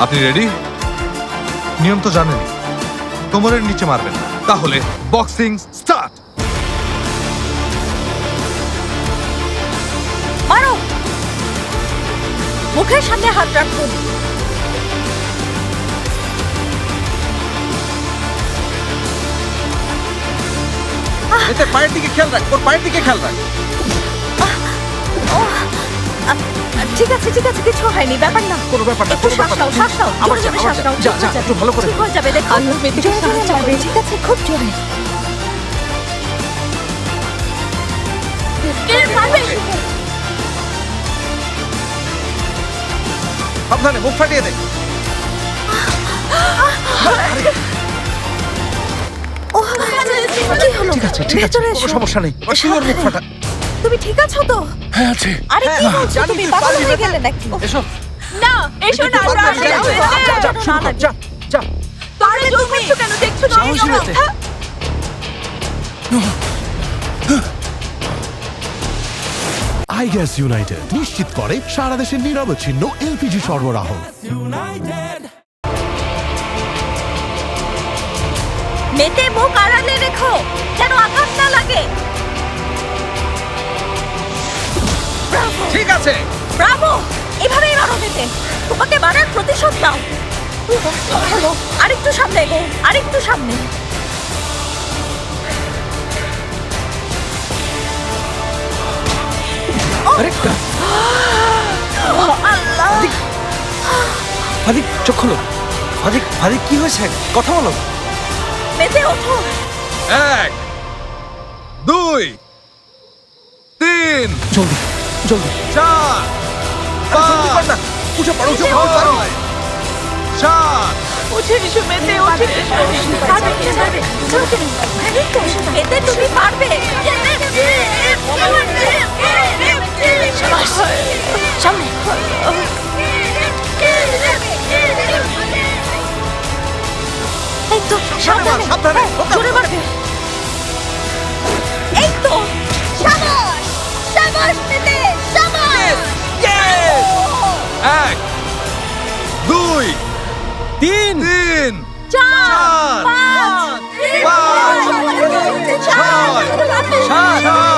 আপনি রেডি? নিয়ম তো জানেন, কোমরের নিচে মারবেন না। তাহলে বক্সিং স্টার্ট। মারো। মুখের সামনে হাত রাখুন। এতে পায়ের দিকে খেয়াল রাখ, ওর পায়ের দিকে খেয়াল রাখ। ঠিক আছে ঠিক আছে, কিছু হয়নি, ব্যাপার না। কোনো ব্যাপার না, একটু কোনো শ্বাস ব্যাপার নাও, না। শ্বাস নাও, আবার জোরে জোরে শ্বাস নাও। যা, যা, একটু ভালো করে। ঠিক হয়ে যাবে, দেখো। জোরে জোরে মারবে, ঠিক আছে, খুব জোরে। সাবধানে, মুখ ফাটিয়ে দে। কি হলো? ঠিক আছে, ঠিক আছে, ভেতরে কোনো এসো। সমস্যা নেই। ওর মুখ ফাটা। তুমি ঠিক আছো তো? হ্যাঁ, আছে। আরে কি হ্যাঁ, বলছো জানি তুমি? তুই পাগল পারবি, হয়ে বেটা। গেলে নাকি? এসো। না, এসো না, তুই পারবি, আমরা যা, যা, যা, যা, শুরু কর, যা, যা। তোমরা জোর করছো কেন? দেখছো না এই সাহসী মেয়েতে। অবস্থা? আইগ্যাস ইউনাইটেড নিশ্চিত করে সারা দেশে নিরবচ্ছিন্ন এলপিজি সরবরাহ। মেতে মুখ আড়ালে রেখো, যেন আঘাত না লাগে। ঠিক আছে। ব্রাভো! এভাবেই মারো মেতে। তোমাকে মারার প্রতিশোধ নাও। চলো, আরেকটু সামনে এগো, আরেকটু সামনে। আরেকটা। আল্লাহ! ফাদিক, চোখ খোলো। ফাদিক, ফাদিক, কি হয়েছে? কথা বলো। মেতে ওঠো। 1 2 3 জলদি, জলদি। 4 জলদি কর না। উঠে পড়ো, উঠে পড়ো, পারো। 7 উঠে এসো মেতে, উঠে এসো। পারবে, পারবে। চলো, চলো। এই তো, মেতে তুমি পারবে। শাবাশ। সামনে। এই তো, সাবধানে। সাবধানে, জোরে মারবে। এই তো, শাবাশ। শাবাশ মেতে, শাবাশ। 1 2 তিন। 3 চার, 4 পাঁচ, 5 6 7